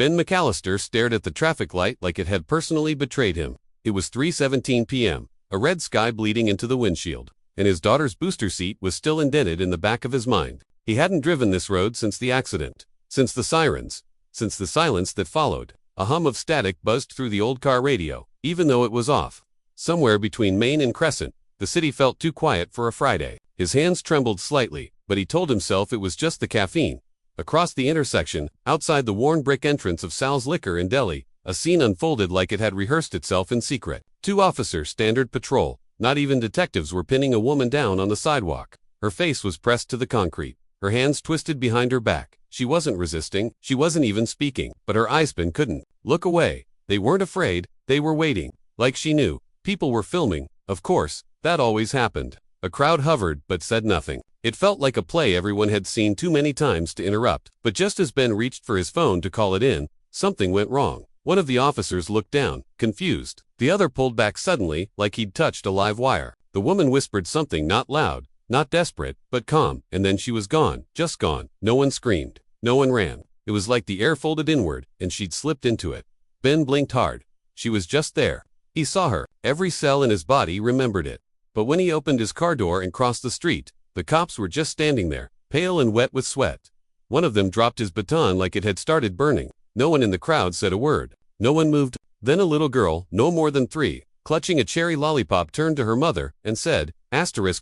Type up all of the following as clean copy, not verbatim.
Ben McAllister stared at the traffic light like it had personally betrayed him. It was 3:17 p.m., a red sky bleeding into the windshield, and his daughter's booster seat was still indented in the back of his mind. He hadn't driven this road since the accident, since the sirens, since the silence that followed. A hum of static buzzed through the old car radio, even though it was off. Somewhere between Main and Crescent, the city felt too quiet for a Friday. His hands trembled slightly, but he told himself it was just the caffeine. Across the intersection, outside the worn brick entrance of Sal's Liquor in Delhi, a scene unfolded like it had rehearsed itself in secret. 2 officers, standard patrol, not even detectives, were pinning a woman down on the sidewalk. Her face was pressed to the concrete, her hands twisted behind her back. She wasn't resisting, she wasn't even speaking, but her eyes couldn't look away. They weren't afraid, they were waiting. Like she knew. People were filming, of course, that always happened. A crowd hovered but said nothing. It felt like a play everyone had seen too many times to interrupt. But just as Ben reached for his phone to call it in, something went wrong. One of the officers looked down, confused. The other pulled back suddenly, like he'd touched a live wire. The woman whispered something not loud, not desperate, but calm, and then she was gone, just gone. No one screamed. No one ran. It was like the air folded inward, and she'd slipped into it. Ben blinked hard. She was just there. He saw her. Every cell in his body remembered it. But when he opened his car door and crossed the street, the cops were just standing there, pale and wet with sweat. One of them dropped his baton like it had started burning. No one in the crowd said a word. No one moved. Then a little girl, no more than 3, clutching a cherry lollipop, turned to her mother and said,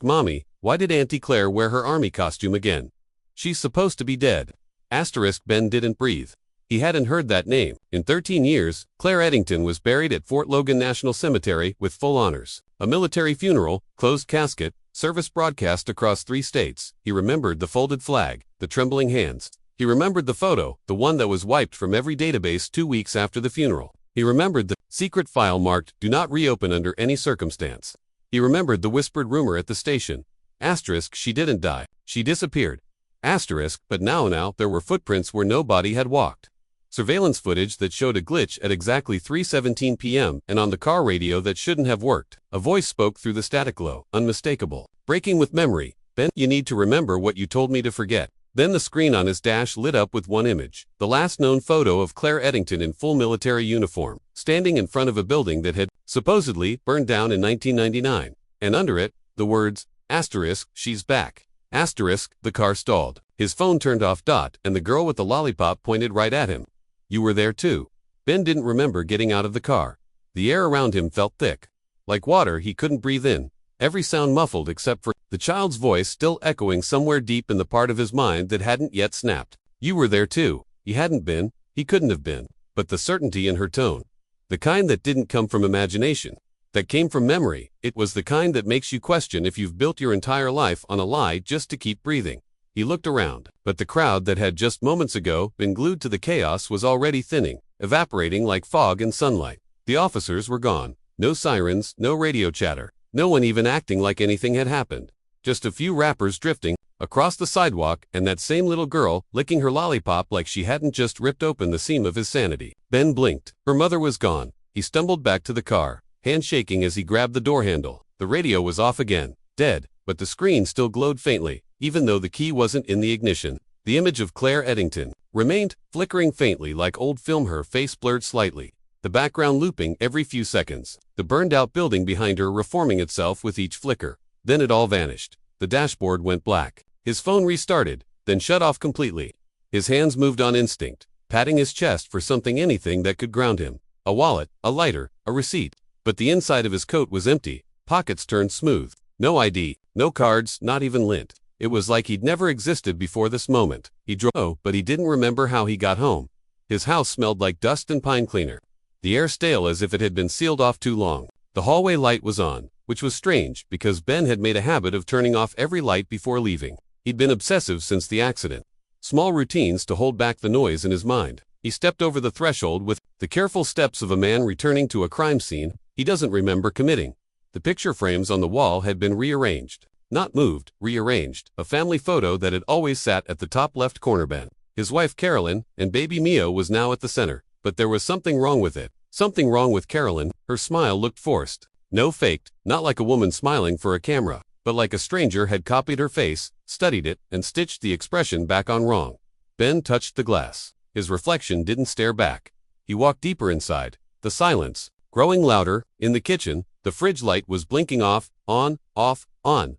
"Mommy, why did Auntie Claire wear her army costume again? She's supposed to be dead." Ben didn't breathe. He hadn't heard that name. In 13 years, Claire Eddington was buried at Fort Logan National Cemetery with full honors. A military funeral, closed casket, service broadcast across 3 states. He remembered the folded flag, the trembling hands. He remembered the photo, the one that was wiped from every database 2 weeks after the funeral. He remembered the secret file marked "Do not reopen under any circumstance." He remembered the whispered rumor at the station. She didn't die. She disappeared. But now there were footprints where no body had walked. Surveillance footage that showed a glitch at exactly 3:17 p.m. and on the car radio that shouldn't have worked. A voice spoke through the static low, unmistakable. Breaking with memory. "Ben, you need to remember what you told me to forget." Then the screen on his dash lit up with one image. The last known photo of Claire Eddington in full military uniform, standing in front of a building that had, supposedly, burned down in 1999. And under it, the words, "She's back." The car stalled. His phone turned off. And the girl with the lollipop pointed right at him. "You were there too." Ben didn't remember getting out of the car. The air around him felt thick. Like water he couldn't breathe in. Every sound muffled except for the child's voice still echoing somewhere deep in the part of his mind that hadn't yet snapped. "You were there too." He hadn't been. He couldn't have been. But the certainty in her tone. The kind that didn't come from imagination. That came from memory. It was the kind that makes you question if you've built your entire life on a lie just to keep breathing. He looked around, but the crowd that had just moments ago been glued to the chaos was already thinning, evaporating like fog in sunlight. The officers were gone. No sirens, no radio chatter, no one even acting like anything had happened. Just a few rappers drifting across the sidewalk, and that same little girl licking her lollipop like she hadn't just ripped open the seam of his sanity. Ben blinked. Her mother was gone. He stumbled back to the car, hand shaking as he grabbed the door handle. The radio was off again, dead, but the screen still glowed faintly, even though the key wasn't in the ignition. The image of Claire Eddington remained, flickering faintly like old film, her face blurred slightly, the background looping every few seconds, the burned-out building behind her reforming itself with each flicker. Then it all vanished. The dashboard went black. His phone restarted, then shut off completely. His hands moved on instinct, patting his chest for anything that could ground him. A wallet, a lighter, a receipt. But the inside of his coat was empty, pockets turned smooth. No ID, no cards, not even lint. It was like he'd never existed before this moment. He drove, but he didn't remember how he got home. His house smelled like dust and pine cleaner. The air stale as if it had been sealed off too long. The hallway light was on, which was strange because Ben had made a habit of turning off every light before leaving. He'd been obsessive since the accident. Small routines to hold back the noise in his mind. He stepped over the threshold with the careful steps of a man returning to a crime scene he doesn't remember committing. The picture frames on the wall had been rearranged. Not moved, rearranged. A family photo that had always sat at the top left corner. Ben, his wife Carolyn, and baby Mio was now at the center. But there was something wrong with it. Something wrong with Carolyn. Her smile looked forced. No faked, not like a woman smiling for a camera, but like a stranger had copied her face, studied it, and stitched the expression back on wrong. Ben touched the glass. his reflection didn't stare back. He walked deeper inside. The silence, growing louder. In the kitchen, the fridge light was blinking off, on,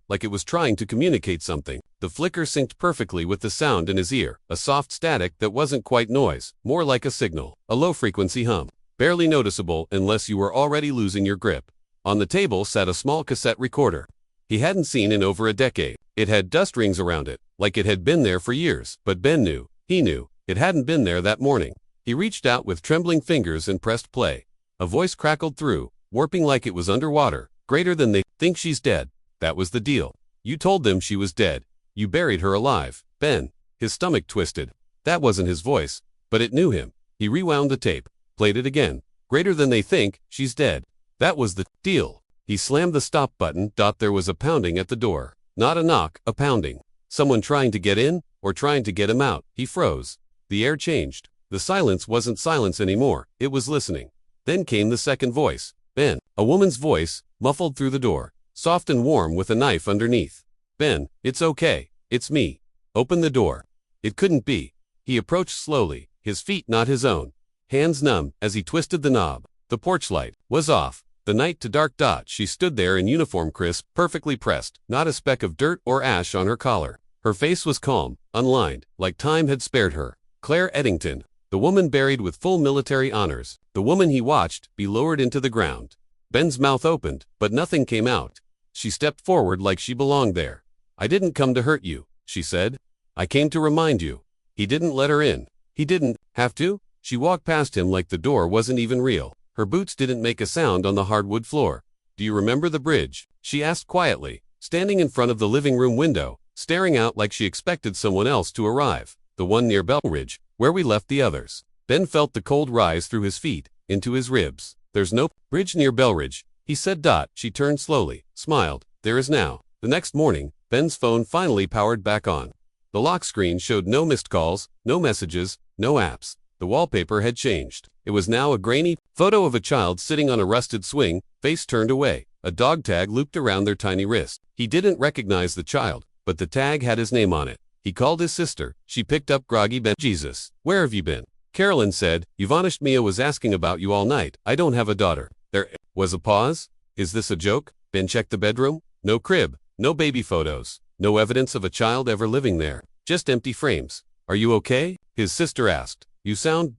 like it was trying to communicate something. The flicker synced perfectly with the sound in his ear, a soft static that wasn't quite noise, more like a signal, a low-frequency hum, barely noticeable unless you were already losing your grip. On the table sat a small cassette recorder. He hadn't seen in over a decade. It had dust rings around it, like it had been there for years, but Ben knew, he knew, it hadn't been there that morning. He reached out with trembling fingers and pressed play. A voice crackled through, warping like it was underwater. Greater than they think she's dead. That was the deal. You told them she was dead. You buried her alive. Ben. His stomach twisted. That wasn't his voice, but it knew him. He rewound the tape, played it again. Greater than they think, she's dead. That was the deal. He slammed the stop button. There was a pounding at the door. Not a knock, a pounding. Someone trying to get in, or trying to get him out. He froze. The air changed. The silence wasn't silence anymore. It was listening. Then came the second voice. Ben. A woman's voice, muffled through the door, soft and warm with a knife underneath. Ben, it's okay. It's me. Open the door. It couldn't be. He approached slowly, his feet not his own, hands numb as he twisted the knob. The porch light was off. The night to dark. She stood there in uniform, crisp, perfectly pressed, not a speck of dirt or ash on her collar. Her face was calm, unlined, like time had spared her. Claire Eddington, the woman buried with full military honors, the woman he watched be lowered into the ground. Ben's mouth opened, but nothing came out. She stepped forward like she belonged there. I didn't come to hurt you, she said. I came to remind you. He didn't let her in. He didn't have to. She walked past him like the door wasn't even real. Her boots didn't make a sound on the hardwood floor. Do you remember the bridge? She asked quietly, standing in front of the living room window, staring out like she expected someone else to arrive. The one near Belridge, where we left the others. Ben felt the cold rise through his feet, into his ribs. There's no bridge near Belridge, he said. She turned slowly, smiled. There is now. The next morning, Ben's phone finally powered back on. The lock screen showed no missed calls, no messages, no apps. The wallpaper had changed. It was now a grainy photo of a child sitting on a rusted swing, face turned away, a dog tag looped around their tiny wrist. He didn't recognize the child, but the tag had his name on it. He called his sister. She picked up groggy. Ben. Jesus, where have you been? Carolyn said, you vanished. Mia was asking about you all night. I don't have a daughter. There was a pause. Is this a joke? Ben checked the bedroom. No crib, no baby photos, no evidence of a child ever living there. Just empty frames. Are you okay? His sister asked. You sound ...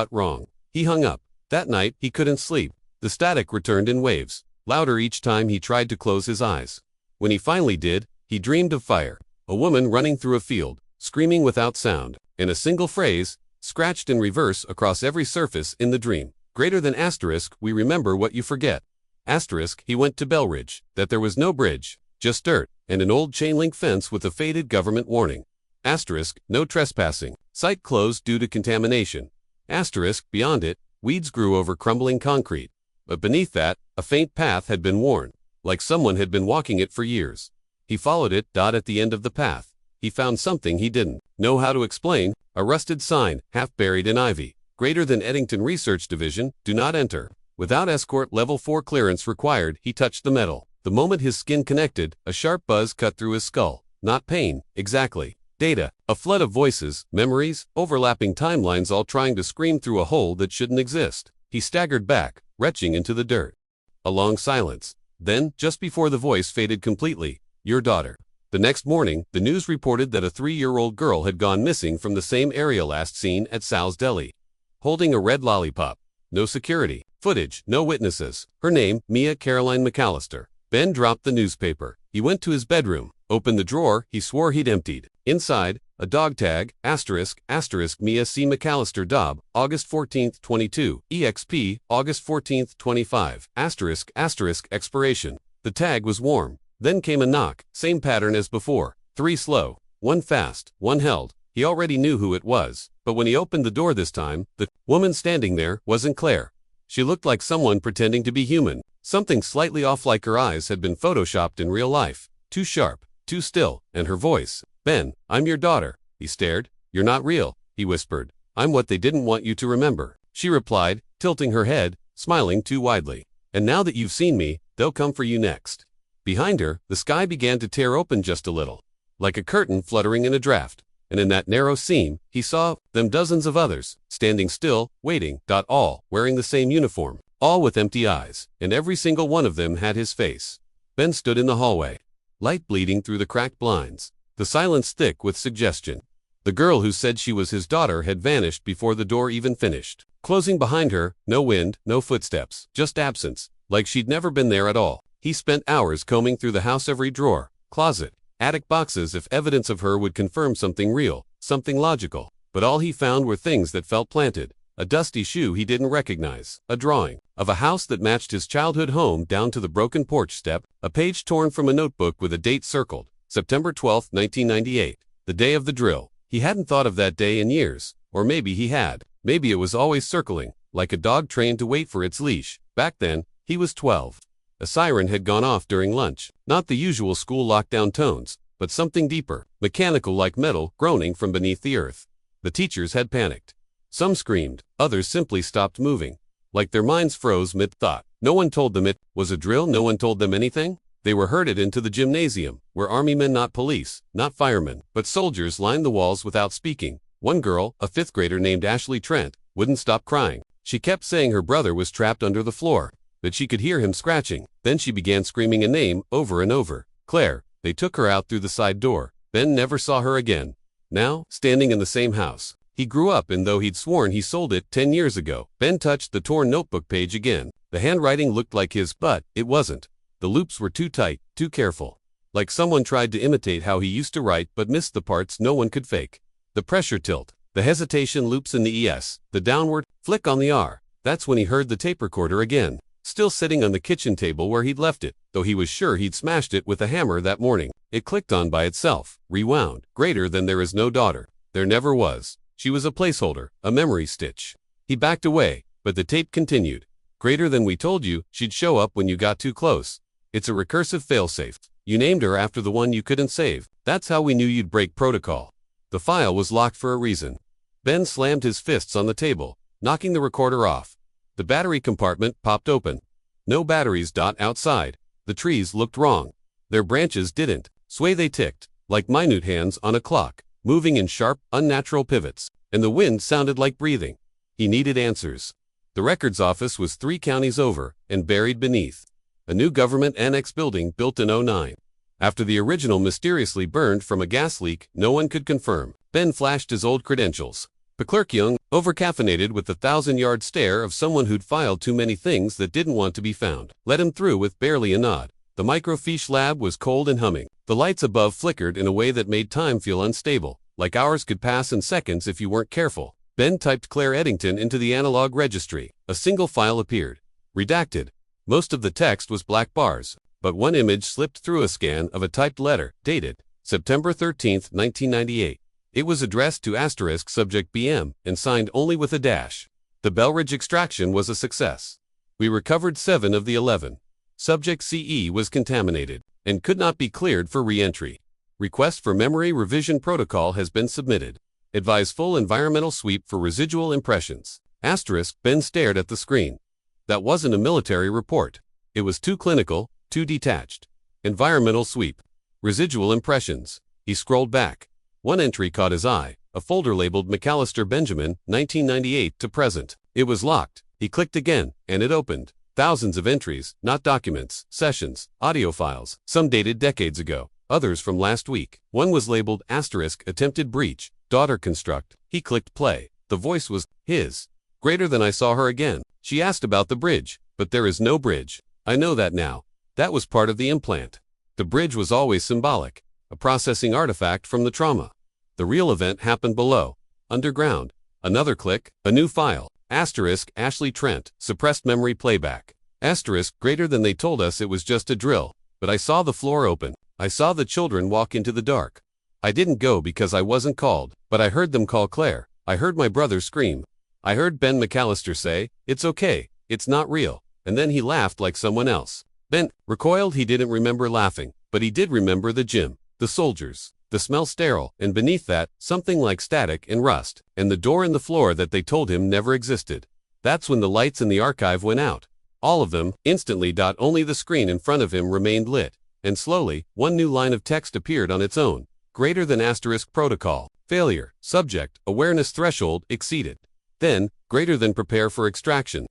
wrong. He hung up. That night, he couldn't sleep. The static returned in waves, louder each time he tried to close his eyes. When he finally did, he dreamed of fire. A woman running through a field, screaming without sound, and a single phrase, scratched in reverse across every surface in the dream. Greater than asterisk, we remember what you forget. Asterisk, he went to Belridge, that there was no bridge, just dirt, and an old chain-link fence with a faded government warning. Asterisk, no trespassing, site closed due to contamination. Asterisk, beyond it, weeds grew over crumbling concrete. But beneath that, a faint path had been worn, like someone had been walking it for years. He followed it. At the end of the path, he found something he didn't know how to explain, a rusted sign, half buried in ivy. Greater than Eddington Research Division, do not enter. Without escort level 4 clearance required. He touched the metal. The moment his skin connected, a sharp buzz cut through his skull. Not pain, exactly. Data, a flood of voices, memories, overlapping timelines all trying to scream through a hole that shouldn't exist. He staggered back, retching into the dirt. A long silence. Then, just before the voice faded completely, your daughter. The next morning, the news reported that a 3-year-old girl had gone missing from the same area last seen at Sal's Deli. Holding a red lollipop. No security footage, no witnesses. Her name, Mia Caroline McAllister. Ben dropped the newspaper. He went to his bedroom, opened the drawer he swore he'd emptied. Inside, a dog tag, asterisk, Mia C. McAllister Dobb, August 14, 22, EXP, August 14, 25, asterisk, expiration. The tag was warm. Then came a knock, same pattern as before. 3 slow, 1 fast, 1 held. He already knew who it was, but when he opened the door this time, the woman standing there wasn't Claire. She looked like someone pretending to be human. Something slightly off, like her eyes had been photoshopped in real life. Too sharp, too still, and her voice. Ben, I'm your daughter. He stared. You're not real, he whispered. I'm what they didn't want you to remember. She replied, tilting her head, smiling too widely. And now that you've seen me, they'll come for you next. Behind her, the sky began to tear open just a little, like a curtain fluttering in a draft. and in that narrow seam, he saw them dozens of others, standing still, waiting, all wearing the same uniform, all with empty eyes, and every single one of them had his face. Ben stood in the hallway, light bleeding through the cracked blinds, the silence thick with suggestion. The girl who said she was his daughter had vanished before the door even finished. Closing behind her, no wind, no footsteps, just absence, like she'd never been there at all. He spent hours combing through the house, every drawer, closet, attic boxes, if evidence of her would confirm something real, something logical. But all he found were things that felt planted. A dusty shoe he didn't recognize, a drawing of a house that matched his childhood home down to the broken porch step, a page torn from a notebook with a date circled, September 12, 1998, the day of the drill. He hadn't thought of that day in years, or maybe he had. Maybe it was always circling, like a dog trained to wait for its leash. Back then, he was 12. A siren had gone off during lunch, not the usual school lockdown tones, but something deeper, mechanical, like metal groaning from beneath the earth. The teachers had panicked. Some screamed, others simply stopped moving, like their minds froze mid-thought. No one told them it was a drill, no one told them anything. They were herded into the gymnasium, where army men, not police, not firemen, but soldiers, lined the walls without speaking. One girl, a 5th grader named Ashley Trent, wouldn't stop crying. She kept saying her brother was trapped under the floor, that she could hear him scratching. Then she began screaming a name over and over. Claire. They took her out through the side door. Ben never saw her again. Now, standing in the same house he grew up in, though he'd sworn he sold it 10 years ago. Ben touched the torn notebook page again. The handwriting looked like his, but it wasn't. The loops were too tight, too careful. Like someone tried to imitate how he used to write but missed the parts no one could fake. The pressure tilt, the hesitation loops in the ES, the downward flick on the R. That's when he heard the tape recorder again, still sitting on the kitchen table where he'd left it, though he was sure he'd smashed it with a hammer that morning. It clicked on by itself, rewound. Greater than there is no daughter. There never was. She was a placeholder, a memory stitch. He backed away, but the tape continued. Greater than we told you, she'd show up when you got too close. It's a recursive failsafe. You named her after the one you couldn't save. That's how we knew you'd break protocol. The file was locked for a reason. Ben slammed his fists on the table, knocking the recorder off. The battery compartment popped open. No batteries. Outside, the trees looked wrong. Their branches didn't sway, they ticked, like minute hands on a clock, moving in sharp, unnatural pivots, and the wind sounded like breathing. He needed answers. The records office was 3 counties over, and buried beneath a new government annex building built in '09. After the original mysteriously burned from a gas leak no one could confirm. Ben flashed his old credentials. Clerk Young, overcaffeinated with the 1,000-yard stare of someone who'd filed too many things that didn't want to be found, let him through with barely a nod. The microfiche lab was cold and humming. The lights above flickered in a way that made time feel unstable, like hours could pass in seconds if you weren't careful. Ben typed Claire Eddington into the analog registry. A single file appeared. Redacted. Most of the text was black bars, but one image slipped through a scan of a typed letter, dated September 13, 1998. It was addressed to * subject BM and signed only with a dash. The Belridge extraction was a success. We recovered 7 of the 11. Subject CE was contaminated and could not be cleared for re-entry. Request for memory revision protocol has been submitted. Advise full environmental sweep for residual impressions. Ben stared at the screen. That wasn't a military report. It was too clinical, too detached. Environmental sweep. Residual impressions. He scrolled back. One entry caught his eye, a folder labeled McAllister Benjamin, 1998 to present. It was locked. He clicked again, and it opened. Thousands of entries, not documents, sessions, audio files, some dated decades ago, others from last week. One was labeled * attempted breach, daughter construct. He clicked play. The voice was his. Greater than I saw her again. She asked about the bridge, but there is no bridge. I know that now. That was part of the implant. The bridge was always symbolic, a processing artifact from the trauma. The real event happened below, underground. Another click, a new file. * Ashley Trent, suppressed memory playback. * greater than they told us it was just a drill, but I saw the floor open. I saw the children walk into the dark. I didn't go because I wasn't called, but I heard them call Claire. I heard my brother scream. I heard Ben McAllister say, "It's okay, it's not real," and then he laughed like someone else. Ben recoiled. He didn't remember laughing, but he did remember the gym, the soldiers, the smell sterile, and beneath that, something like static and rust, and the door in the floor that they told him never existed. That's when the lights in the archive went out. All of them, instantly. Only the screen in front of him remained lit, and slowly, one new line of text appeared on its own. Greater than * protocol. Failure. Subject. Awareness threshold exceeded. Then, greater than prepare for extraction.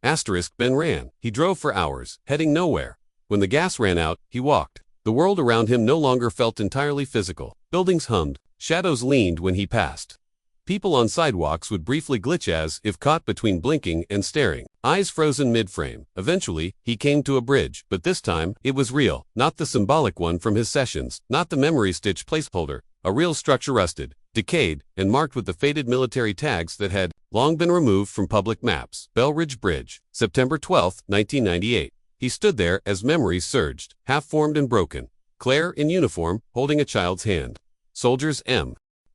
Asterisk. Ben ran. He drove for hours, heading nowhere. When the gas ran out, he walked. The world around him no longer felt entirely physical. Buildings hummed. Shadows leaned when he passed. People on sidewalks would briefly glitch as if caught between blinking and staring. Eyes frozen mid-frame. Eventually, he came to a bridge, but this time, it was real. Not the symbolic one from his sessions. Not the memory-stitched placeholder. A real structure rusted, decayed, and marked with the faded military tags that had long been removed from public maps. Bell Ridge Bridge, September 12, 1998. He stood there as memories surged, half-formed and broken. Claire, in uniform, holding a child's hand. Soldiers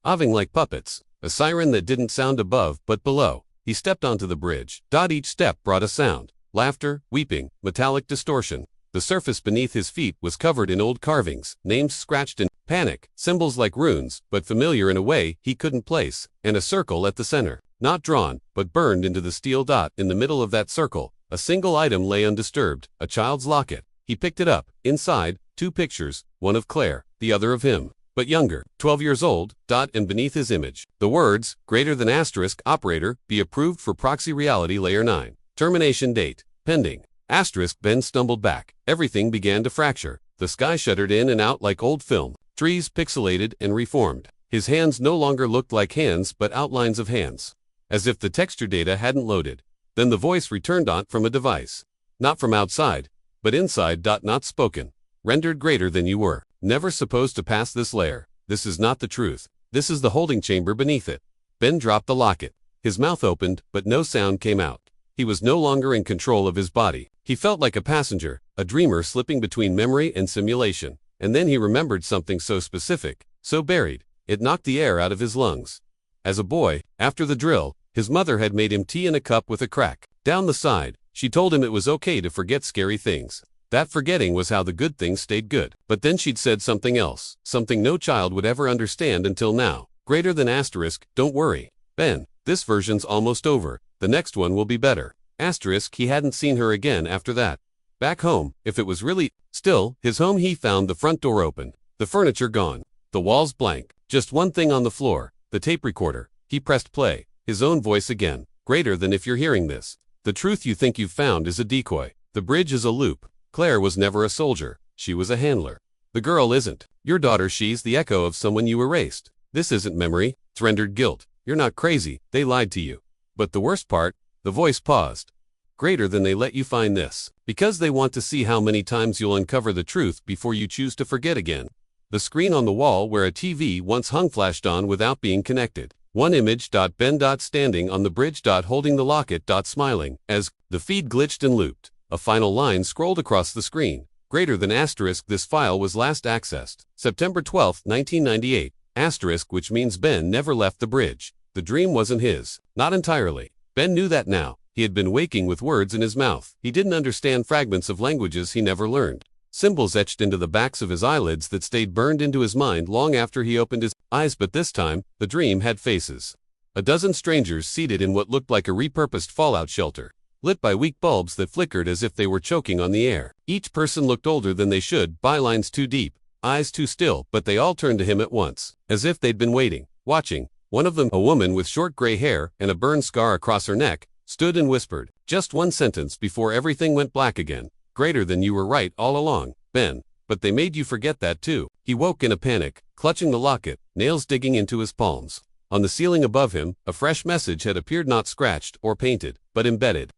moving like puppets. A siren that didn't sound above but below. He stepped onto the bridge. Each step brought a sound. Laughter, weeping, metallic distortion. The surface beneath his feet was covered in old carvings, names scratched in panic, symbols like runes, but familiar in a way he couldn't place, and a circle at the center. Not drawn, but burned into the steel dot in the middle of that circle. A single item lay undisturbed, a child's locket. He picked it up. Inside, 2 pictures, one of Claire, the other of him, but younger, 12 years old, and beneath his image, the words, greater than asterisk, operator, be approved for proxy reality layer 9. Termination date, pending. Asterisk. Ben stumbled back. Everything began to fracture. The sky shuddered in and out like old film. Trees pixelated and reformed. His hands no longer looked like hands but outlines of hands. As if the texture data hadn't loaded. Then the voice returned from a device. Not from outside, but inside. Not spoken. Rendered greater than you were. Never supposed to pass this layer. This is not the truth. This is the holding chamber beneath it. Ben dropped the locket. His mouth opened, but no sound came out. He was no longer in control of his body. He felt like a passenger, a dreamer slipping between memory and simulation. And then he remembered something so specific, so buried, it knocked the air out of his lungs. As a boy, after the drill, his mother had made him tea in a cup with a crack. Down the side, she told him it was okay to forget scary things. That forgetting was how the good things stayed good. But then she'd said something else, something no child would ever understand until now. Greater than asterisk, don't worry, Ben, this version's almost over. The next one will be better. Asterisk. He hadn't seen her again after that. Back home, if it was really still his home, he found the front door open, the furniture gone, the walls blank, just one thing on the floor, the tape recorder. He pressed play. His own voice again. Greater than if you're hearing this. The truth you think you've found is a decoy. The bridge is a loop. Claire was never a soldier. She was a handler. The girl isn't. Your daughter, she's the echo of someone you erased. This isn't memory. It's rendered guilt. You're not crazy. They lied to you. But the worst part, the voice paused. Greater than they let you find this. Because they want to see how many times you'll uncover the truth before you choose to forget again. The screen on the wall where a TV once hung flashed on without being connected. One image. Ben standing on the bridge. Holding the locket. Smiling. As the feed glitched and looped. A final line scrolled across the screen. Greater than asterisk. This file was last accessed September 12, 1998. Asterisk, which means Ben never left the bridge. The dream wasn't his. Not entirely. Ben knew that now. He had been waking with words in his mouth. He didn't understand fragments of languages he never learned. Symbols etched into the backs of his eyelids that stayed burned into his mind long after he opened his eyes. But this time, the dream had faces. A dozen strangers seated in what looked like a repurposed fallout shelter, lit by weak bulbs that flickered as if they were choking on the air. Each person looked older than they should, bylines too deep, eyes too still, but they all turned to him at once, as if they'd been waiting, watching. One of them, a woman with short gray hair and a burn scar across her neck, stood and whispered, just one sentence before everything went black again. Greater than you were right all along, Ben. But they made you forget that too. He woke in a panic, clutching the locket, nails digging into his palms. On the ceiling above him, a fresh message had appeared, not scratched or painted, but embedded.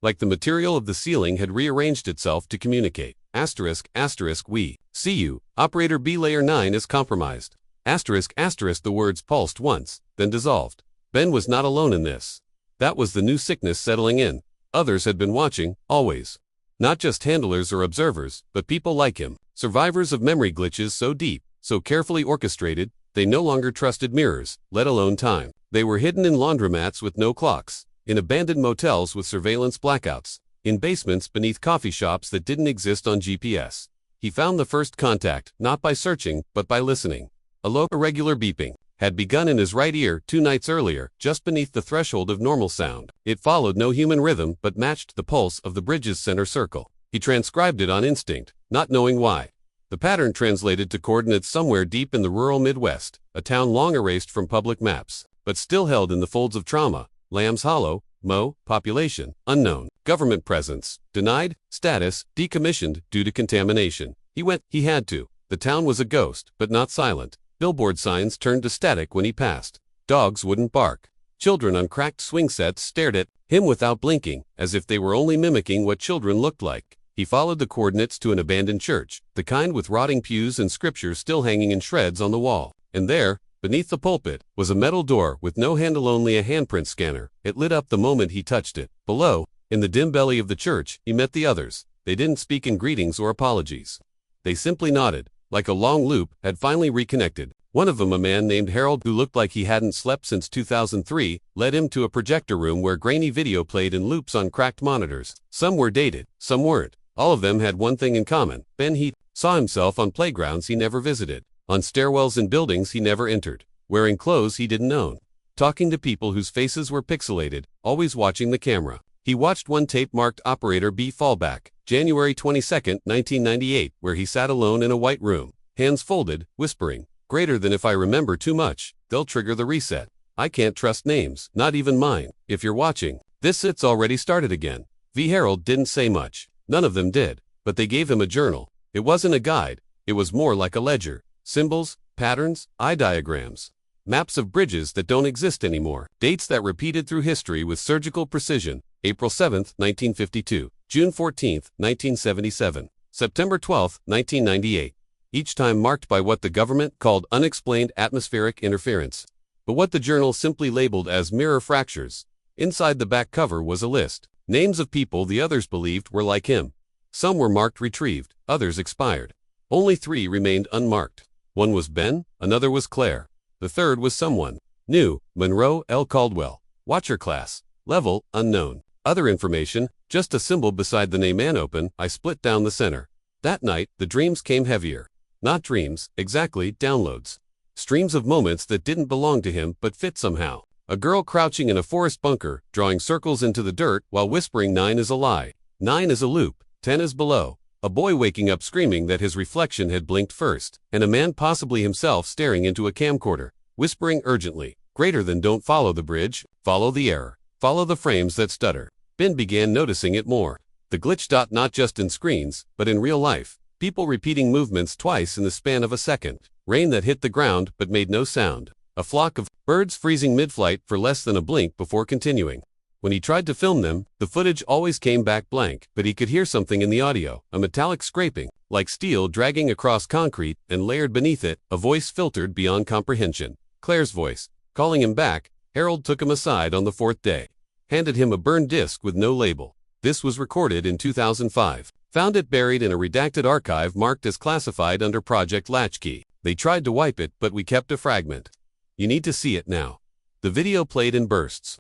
Like the material of the ceiling had rearranged itself to communicate. Asterisk, we see you. Operator B layer 9 is compromised. Asterisk, the words pulsed once, then dissolved. Ben was not alone in this. That was the new sickness settling in. Others had been watching, always. Not just handlers or observers, but people like him. Survivors of memory glitches so deep, so carefully orchestrated, they no longer trusted mirrors, let alone time. They were hidden in laundromats with no clocks, in abandoned motels with surveillance blackouts, in basements beneath coffee shops that didn't exist on GPS. He found the first contact, not by searching, but by listening. A low, irregular beeping had begun in his right ear 2 nights earlier, just beneath the threshold of normal sound. It followed no human rhythm but matched the pulse of the bridge's center circle. He transcribed it on instinct, not knowing why. The pattern translated to coordinates somewhere deep in the rural Midwest, a town long erased from public maps, but still held in the folds of trauma. Lambs Hollow, Mo, population, unknown, government presence, denied, status, decommissioned due to contamination. He had to. The town was a ghost, but not silent. Billboard signs turned to static when he passed. Dogs wouldn't bark. Children on cracked swing sets stared at him without blinking, as if they were only mimicking what children looked like. He followed the coordinates to an abandoned church, the kind with rotting pews and scriptures still hanging in shreds on the wall. And there, beneath the pulpit, was a metal door with no handle, only a handprint scanner. It lit up the moment he touched it. Below, in the dim belly of the church, he met the others. They didn't speak in greetings or apologies. They simply nodded, like a long loop, had finally reconnected. One of them, a man named Harold who looked like he hadn't slept since 2003, led him to a projector room where grainy video played in loops on cracked monitors. Some were dated, some weren't. All of them had one thing in common. Ben saw himself on playgrounds he never visited, on stairwells in buildings he never entered, wearing clothes he didn't own, talking to people whose faces were pixelated, always watching the camera. He watched one tape marked Operator B Fallback, January 22, 1998, where he sat alone in a white room, hands folded, whispering, "Greater than if I remember too much, they'll trigger the reset. I can't trust names, not even mine. If you're watching, it's already started again." Harold didn't say much. None of them did, but they gave him a journal. It wasn't a guide, it was more like a ledger. Symbols, patterns, eye diagrams. Maps of bridges that don't exist anymore. Dates that repeated through history with surgical precision. April 7, 1952. June 14, 1977. September 12, 1998. Each time marked by what the government called unexplained atmospheric interference, but what the journal simply labeled as mirror fractures. Inside the back cover was a list. Names of people the others believed were like him. Some were marked retrieved, others expired. Only 3 remained unmarked. One was Ben, another was Claire. The third was someone new, Monroe L. Caldwell. Watcher class. Level, unknown. Other information, just a symbol beside the name. Open. I split down the center. That night, the dreams came heavier. Not dreams, exactly, downloads. Streams of moments that didn't belong to him but fit somehow. A girl crouching in a forest bunker, drawing circles into the dirt while whispering 9 is a lie. 9 is a loop, 10 is below. A boy waking up screaming that his reflection had blinked first. And a man, possibly himself, staring into a camcorder, whispering urgently, "Greater than don't follow the bridge, follow the error. Follow the frames that stutter." Ben began noticing it more. The glitch. Not just in screens, but in real life. People repeating movements twice in the span of a second. Rain that hit the ground but made no sound. A flock of birds freezing mid-flight for less than a blink before continuing. When he tried to film them, the footage always came back blank, but he could hear something in the audio, a metallic scraping, like steel dragging across concrete, and layered beneath it, a voice filtered beyond comprehension. Claire's voice, calling him back. Harold took him aside on the 4th day. Handed him a burned disc with no label. This was recorded in 2005. Found it buried in a redacted archive marked as classified under Project Latchkey. They tried to wipe it, but we kept a fragment. You need to see it now. The video played in bursts.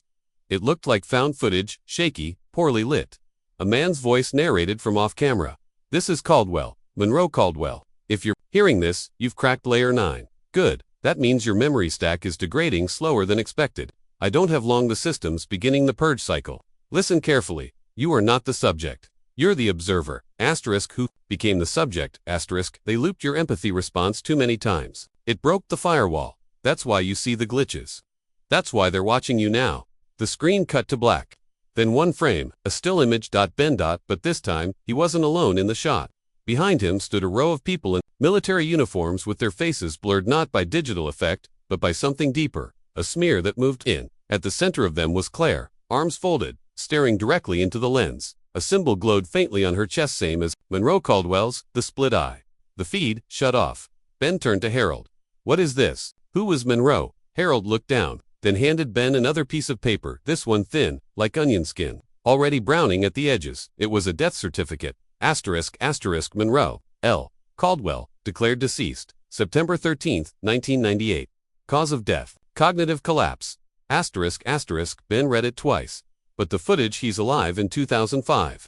It looked like found footage, shaky, poorly lit. A man's voice narrated from off-camera. "This is Caldwell, Monroe Caldwell. If you're hearing this, you've cracked layer 9. Good. That means your memory stack is degrading slower than expected. I don't have long. The system's beginning the purge cycle. Listen carefully. You are not the subject. You're the observer. Asterisk who became the subject. Asterisk they looped your empathy response too many times. It broke the firewall. That's why you see the glitches. That's why they're watching you now." The screen cut to black. Then one frame, a still image. Ben. But this time, he wasn't alone in the shot. Behind him stood a row of people in military uniforms with their faces blurred not by digital effect, but by something deeper, a smear that moved in. At the center of them was Claire, arms folded, staring directly into the lens. A symbol glowed faintly on her chest, same as Monroe Caldwell's, the split eye. The feed shut off. Ben turned to Harold. "What is this? Who was Monroe?" Harold looked down, then handed Ben another piece of paper, this one thin, like onion skin, already browning at the edges. It was a death certificate. Asterisk Monroe L. Caldwell, declared deceased, September 13, 1998. Cause of death, cognitive collapse. Asterisk Ben read it twice. But the footage, he's alive in 2005.